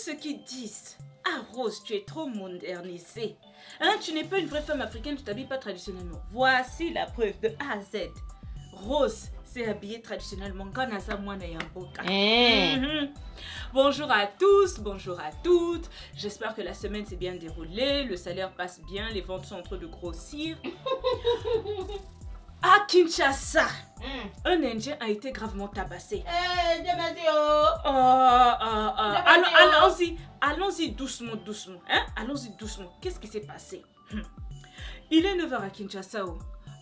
ceux qui disent « Ah Rose, tu es trop modernisée. Hein, tu n'es pas une vraie femme africaine, tu t'habilles pas traditionnellement. » Voici la preuve de A à Z. Rose s'est habillée traditionnellement. Bonjour à tous, bonjour à toutes. J'espère que la semaine s'est bien déroulée, le salaire passe bien, les ventes sont en train de grossir. À Kinshasa, un Indien a été gravement tabassé. Allons-y doucement. Hein? Allons-y doucement. Qu'est-ce qui s'est passé? Il est 9h à Kinshasa.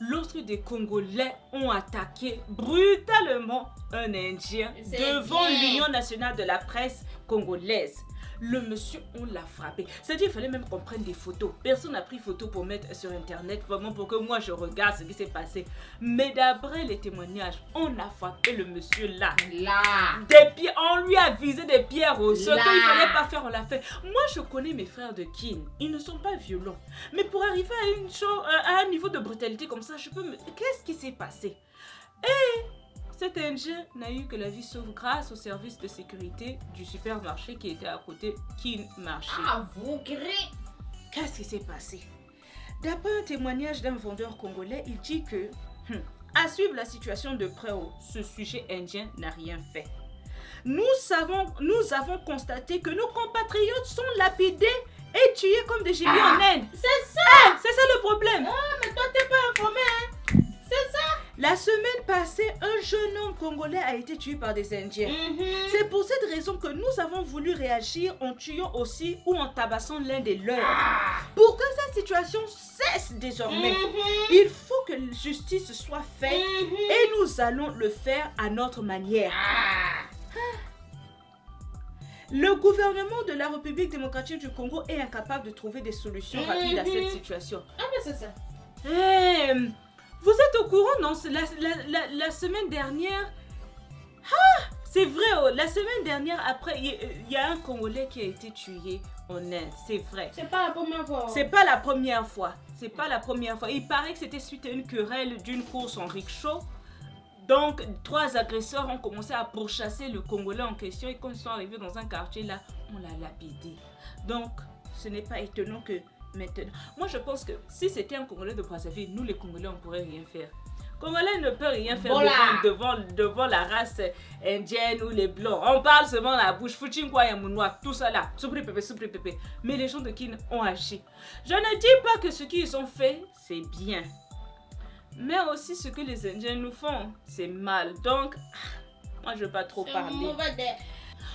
Lorsque des Congolais ont attaqué brutalement un Indien devant l'Union nationale de la presse congolaise. Le monsieur, on l'a frappé. C'est-à-dire qu'il fallait même qu'on prenne des photos. Personne n'a pris photo pour mettre sur internet, vraiment pour que moi je regarde ce qui s'est passé. Mais d'après les témoignages, on a frappé le monsieur là. Des pieds, on lui a visé des pierres. Ce qu'il ne fallait pas faire, on l'a fait. Moi je connais mes frères de kin. Ils ne sont pas violents. Mais pour arriver à un niveau de brutalité comme ça, qu'est-ce qui s'est passé? Cet Indien n'a eu que la vie sauve grâce au service de sécurité du supermarché qui était à côté Kin Marché. Qu'est-ce qui s'est passé? D'après un témoignage d'un vendeur congolais, il dit que, à suivre la situation de près, ce sujet indien n'a rien fait. Nous avons constaté que nos compatriotes sont lapidés et tués comme des gibiers en Inde. C'est ça! C'est ça le problème. Mais toi t'es pas informé, hein? C'est ça? La semaine passée, un jeune homme congolais a été tué par des Indiens. C'est pour cette raison que nous avons voulu réagir en tuant aussi ou en tabassant l'un des leurs. Pour que cette situation cesse désormais, il faut que la justice soit faite et nous allons le faire à notre manière. Le gouvernement de la République démocratique du Congo est incapable de trouver des solutions rapides à cette situation. Mais c'est ça. Vous êtes au courant, non? La semaine dernière... c'est vrai, la semaine dernière, après, il y a un Congolais qui a été tué en Inde. C'est vrai. C'est pas la première fois. C'est pas la première fois. C'est pas la première fois. Il paraît que c'était suite à une querelle d'une course en rickshaw. Donc, 3 agresseurs ont commencé à pourchasser le Congolais en question. Et quand ils sont arrivés dans un quartier, là, on l'a lapidé. Donc, ce n'est pas étonnant que... Maintenant, moi je pense que si c'était un Congolais de Brazzaville, nous les Congolais on pourrait rien faire. Congolais ne peut rien faire devant la race indienne ou les blancs. On parle seulement la bouche, tout ça là, soupri-pépé. Mais les gens de Kin ont agi. Je ne dis pas que ce qu'ils ont fait, c'est bien. Mais aussi ce que les Indiens nous font, c'est mal. Donc, moi je ne veux pas trop parler.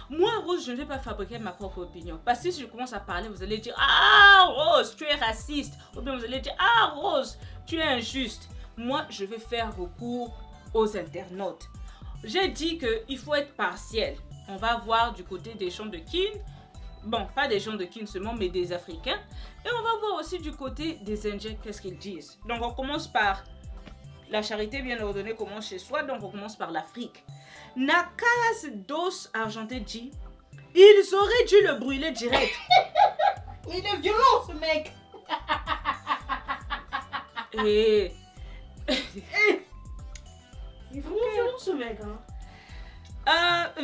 Moi, Rose, je ne vais pas fabriquer ma propre opinion. Parce que si je commence à parler, vous allez dire « Ah, Rose, tu es raciste !» Ou bien vous allez dire « Ah, Rose, tu es injuste !» Moi, je vais faire recours aux internautes. J'ai dit qu'il faut être partiel. On va voir du côté des gens de Kin. Bon, pas des gens de Kin seulement, mais des Africains. Et on va voir aussi du côté des Indiens, qu'est-ce qu'ils disent. Donc, on commence par la charité bien ordonnée commence chez soi. Donc, on commence par l'Afrique. Nakaz Dos Argenté dit « Ils auraient dû le brûler direct. » Il est violent ce mec. Et... Il est vraiment violent ce mec.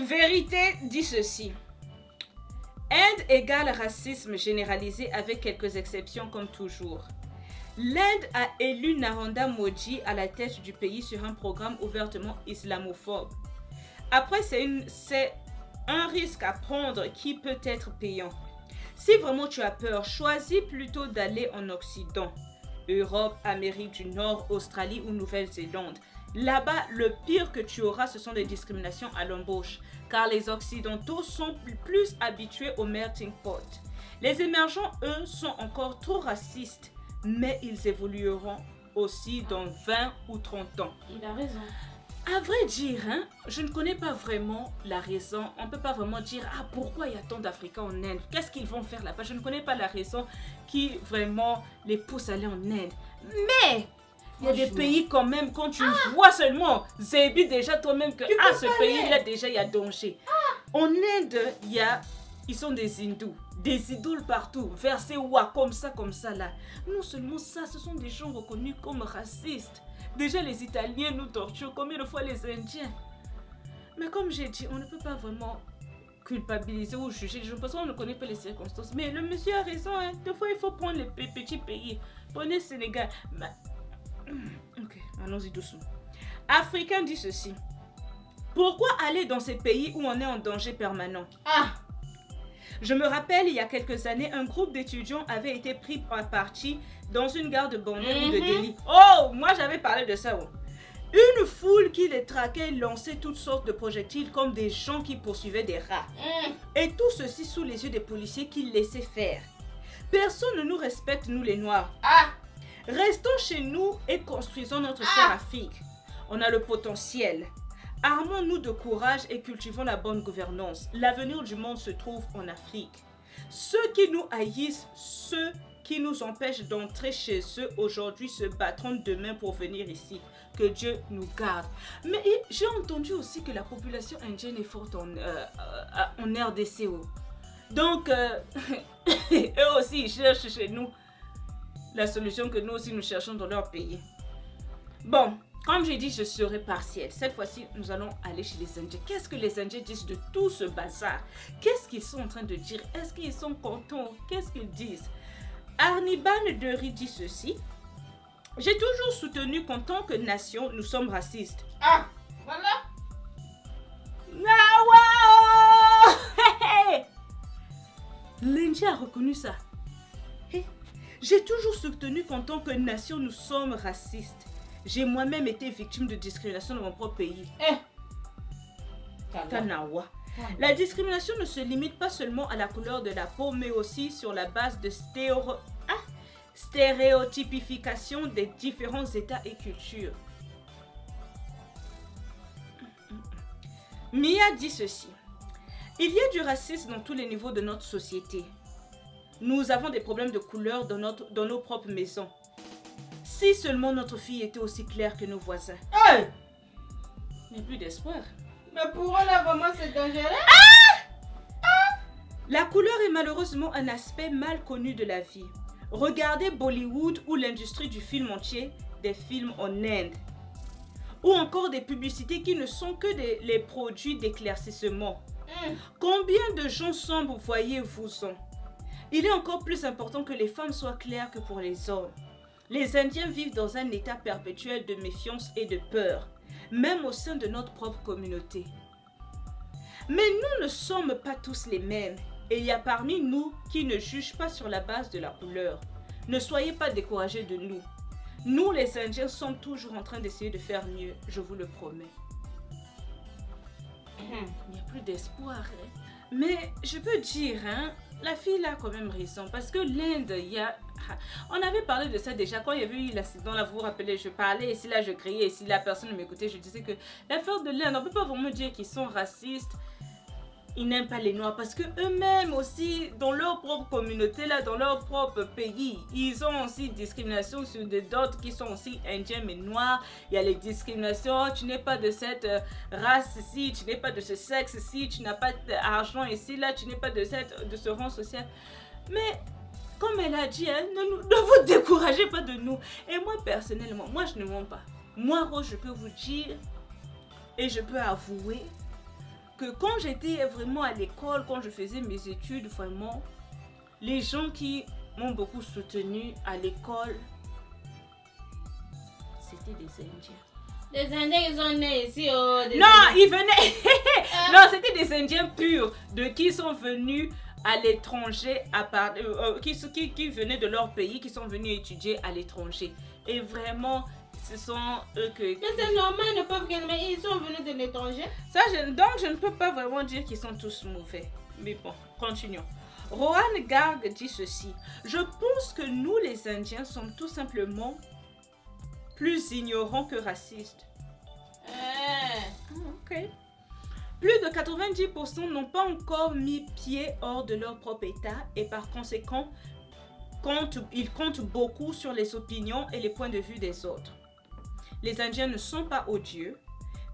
Vérité dit ceci. Inde égale racisme généralisé avec quelques exceptions comme toujours. L'Inde a élu Narendra Modi à la tête du pays sur un programme ouvertement islamophobe. Après, c'est un risque à prendre qui peut être payant. Si vraiment tu as peur, choisis plutôt d'aller en Occident, Europe, Amérique du Nord, Australie ou Nouvelle-Zélande. Là-bas, le pire que tu auras, ce sont des discriminations à l'embauche, car les Occidentaux sont plus habitués au melting pot. Les émergents, eux, sont encore trop racistes, mais ils évolueront aussi dans 20 ou 30 ans. Il a raison. À vrai dire, je ne connais pas vraiment la raison. On ne peut pas vraiment dire pourquoi il y a tant d'Africains en Inde. Qu'est-ce qu'ils vont faire là-bas? Je ne connais pas la raison qui vraiment les pousse à aller en Inde. Mais il y a des pays quand même, quand tu vois seulement, Zébi déjà toi-même que ce pays-là déjà il y a danger. En Inde, ils sont des hindous, des idoles partout, versés comme ça là. Non seulement ça, ce sont des gens reconnus comme racistes. Déjà les Italiens nous torturent, combien de fois les Indiens? Mais comme j'ai dit, on ne peut pas vraiment culpabiliser ou juger. Je pense qu'on ne connaît pas les circonstances. Mais le monsieur a raison. Hein. Des fois, il faut prendre les petits pays. Prenez Sénégal. Bah, ok, allons-y doucement. Africain dit ceci. Pourquoi aller dans ces pays où on est en danger permanent? Je me rappelle, il y a quelques années, un groupe d'étudiants avait été pris à partie dans une gare de banlieue ou de Delhi. Oh, moi j'avais parlé de ça. Oh. Une foule qui les traquait lançait toutes sortes de projectiles comme des gens qui poursuivaient des rats. Et tout ceci sous les yeux des policiers qui laissaient faire. Personne ne nous respecte, nous les Noirs. Restons chez nous et construisons notre chère Afrique. On a le potentiel. Armons-nous de courage et cultivons la bonne gouvernance. L'avenir du monde se trouve en Afrique. Ceux qui nous haïssent, ceux qui nous empêchent d'entrer chez eux aujourd'hui se battront demain pour venir ici. Que Dieu nous garde. Mais j'ai entendu aussi que la population indienne est forte en RDC. Donc, eux aussi, ils cherchent chez nous la solution que nous aussi nous cherchons dans leur pays. Bon. Comme j'ai dit, je serai partielle. Cette fois-ci, nous allons aller chez les Indiens. Qu'est-ce que les Indiens disent de tout ce bazar? Qu'est-ce qu'ils sont en train de dire? Est-ce qu'ils sont contents? Qu'est-ce qu'ils disent? Arniban Deri dit ceci. J'ai toujours soutenu qu'en tant que nation, nous sommes racistes. Voilà. L'Indien a reconnu ça. J'ai toujours soutenu qu'en tant que nation, nous sommes racistes. J'ai moi-même été victime de discrimination dans mon propre pays. Kanawa. La discrimination ne se limite pas seulement à la couleur de la peau, mais aussi sur la base de stéréotypification des différents états et cultures. Mia dit ceci. Il y a du racisme dans tous les niveaux de notre société. Nous avons des problèmes de couleur dans nos propres maisons. Si seulement notre fille était aussi claire que nos voisins. Il n'y a plus d'espoir. Mais pour eux, là, vraiment, c'est dangereux. La couleur est malheureusement un aspect mal connu de la vie. Regardez Bollywood ou l'industrie du film entier, des films en Inde. Ou encore des publicités qui ne sont que les produits d'éclaircissement. Combien de gens sombres voyez-vous-en? Il est encore plus important que les femmes soient claires que pour les hommes. Les Indiens vivent dans un état perpétuel de méfiance et de peur, même au sein de notre propre communauté. Mais nous ne sommes pas tous les mêmes, et il y a parmi nous qui ne jugent pas sur la base de la couleur. Ne soyez pas découragés de nous. Nous, les Indiens, sommes toujours en train d'essayer de faire mieux, je vous le promets. Il n'y a plus d'espoir. Hein? Mais je peux dire, la fille a quand même raison, parce que l'Inde, on avait parlé de ça déjà, quand il y avait eu l'accident là, vous vous rappelez, je parlais, ici là je criais, ici la personne m'écoutait, je disais que l'affaire de l'Inde, on ne peut pas vraiment dire qu'ils sont racistes, ils n'aiment pas les Noirs, parce que eux-mêmes aussi, dans leur propre communauté là, dans leur propre pays, ils ont aussi discrimination sur d'autres qui sont aussi indiens mais noirs. Il y a les discriminations, tu n'es pas de cette race ici, tu n'es pas de ce sexe ici, tu n'as pas d'argent ici, là, tu n'es pas de ce rang social. Mais comme elle a dit, ne vous découragez pas de nous. Et moi personnellement, moi je ne mens pas. Moi Rose, je peux vous dire et je peux avouer que quand j'étais vraiment à l'école, quand je faisais mes études, vraiment, les gens qui m'ont beaucoup soutenu à l'école, c'était des Indiens. Les Indiens, ils sont nés ici. Ils venaient. Non, c'était des Indiens purs, qui sont venus à l'étranger, qui venaient de leur pays, qui sont venus étudier à l'étranger. Et vraiment, ce sont eux que... Mais c'est normal, ils ne peuvent gagner, mais ils sont venus de l'étranger. Donc je ne peux pas vraiment dire qu'ils sont tous mauvais. Mais bon, continuons. Rohan Garg dit ceci. Je pense que nous, les Indiens, sommes tout simplement plus ignorants que racistes. Ok. Plus de 90% n'ont pas encore mis pied hors de leur propre état et par conséquent, ils comptent beaucoup sur les opinions et les points de vue des autres. Les Indiens ne sont pas odieux,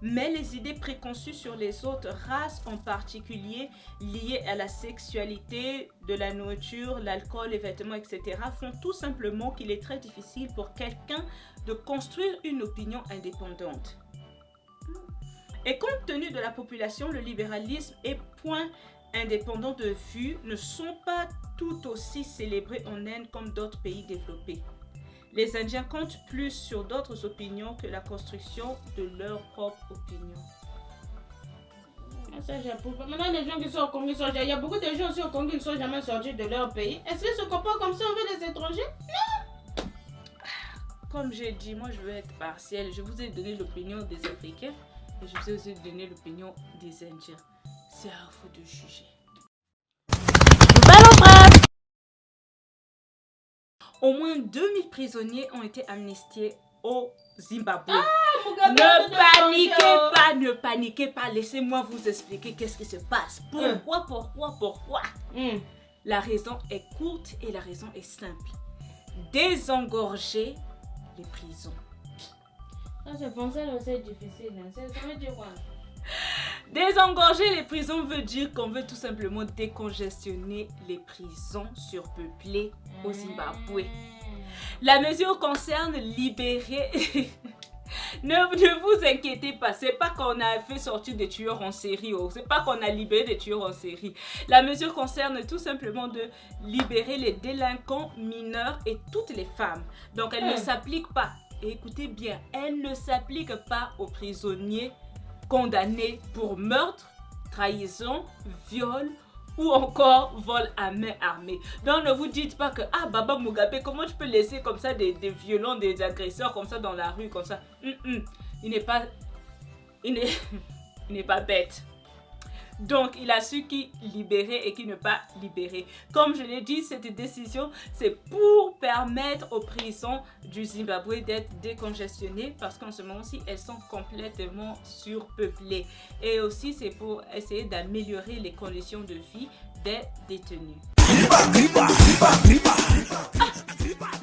mais les idées préconçues sur les autres races, en particulier liées à la sexualité, de la nourriture, l'alcool, les vêtements, etc., font tout simplement qu'il est très difficile pour quelqu'un de construire une opinion indépendante. Et compte tenu de la population, le libéralisme est point indépendants de vue ne sont pas tout aussi célébrés en Inde comme d'autres pays développés. Les Indiens comptent plus sur d'autres opinions que la construction de leur propre opinion. Ça, j'approuve pas. Maintenant, les gens qui sont au Congo, il y a beaucoup de gens aussi au Congo qui ne sont jamais sortis de leur pays. Est-ce qu'ils se comportent comme ça envers les étrangers? Comme j'ai dit, moi je veux être partielle. Je vous ai donné l'opinion des Africains et je vous ai aussi donné l'opinion des Indiens. C'est à vous de juger. Au moins 2000 prisonniers ont été amnistiés au Zimbabwe. Ne paniquez pas. Laissez-moi vous expliquer qu'est-ce qui se passe. Pourquoi? La raison est courte et la raison est simple. Désengorger les prisons. C'est français, c'est difficile. Ça veut dire quoi? Désengorger les prisons veut dire qu'on veut tout simplement décongestionner les prisons surpeuplées au Zimbabwe. La mesure concerne libérer... ne vous inquiétez pas, c'est pas qu'on a fait sortir des tueurs en série, c'est pas qu'on a libéré des tueurs en série. La mesure concerne tout simplement de libérer les délinquants mineurs et toutes les femmes. Donc elle ne s'applique pas, et écoutez bien, elle ne s'applique pas aux prisonniers condamnés pour meurtre, trahison, viol ou encore vol à main armée. Donc ne vous dites pas que Baba Mugabe, comment tu peux laisser comme ça des violents, des agresseurs comme ça dans la rue comme ça. Il n'est pas bête. Donc il a su qui libérer et qui ne pas libérer. Comme je l'ai dit, cette décision c'est pour permettre aux prisons du Zimbabwe d'être décongestionnées parce qu'en ce moment-ci elles sont complètement surpeuplées. Et aussi c'est pour essayer d'améliorer les conditions de vie des détenus.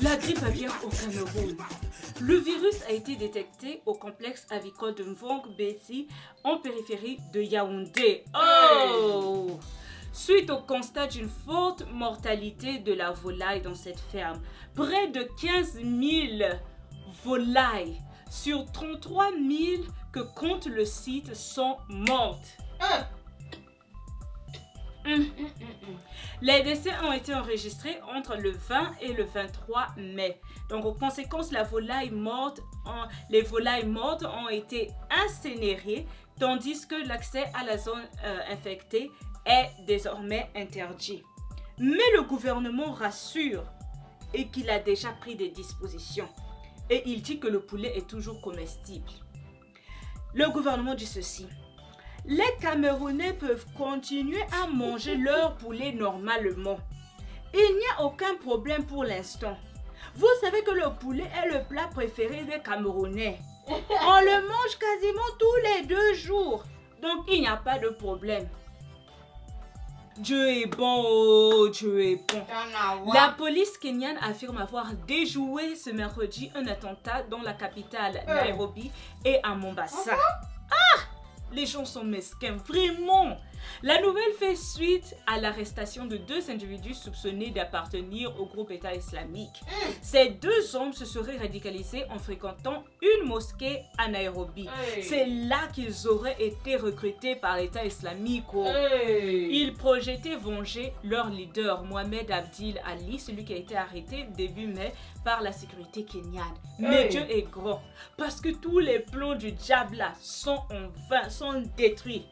La grippe aviaire au Cameroun. Le virus a été détecté au complexe avicole de Mvong-Beti en périphérie de Yaoundé. Suite au constat d'une forte mortalité de la volaille dans cette ferme, près de 15 000 volailles sur 33 000 que compte le site sont mortes. Les décès ont été enregistrés entre le 20 et le 23 mai. Donc, en conséquence, les volailles mortes ont été incinérées, tandis que l'accès à la zone infectée est désormais interdit. Mais le gouvernement rassure et qu'il a déjà pris des dispositions. Et il dit que le poulet est toujours comestible. Le gouvernement dit ceci. Les Camerounais peuvent continuer à manger leur poulet normalement. Il n'y a aucun problème pour l'instant. Vous savez que le poulet est le plat préféré des Camerounais. On le mange quasiment tous les 2 jours. Donc il n'y a pas de problème. Dieu est bon, Dieu est bon. La police kenyane affirme avoir déjoué ce mercredi un attentat dans la capitale Nairobi et à Mombasa. Les gens sont mesquins, vraiment. La nouvelle fait suite à l'arrestation de 2 individus soupçonnés d'appartenir au groupe État islamique. Ces 2 hommes se seraient radicalisés en fréquentant une mosquée à Nairobi. C'est là qu'ils auraient été recrutés par l'État islamique. Ils projetaient venger leur leader, Mohamed Abdil Ali, celui qui a été arrêté début mai par la sécurité kenyane. Mais Dieu est grand, parce que tous les plans du diable là sont en vain, sont détruits.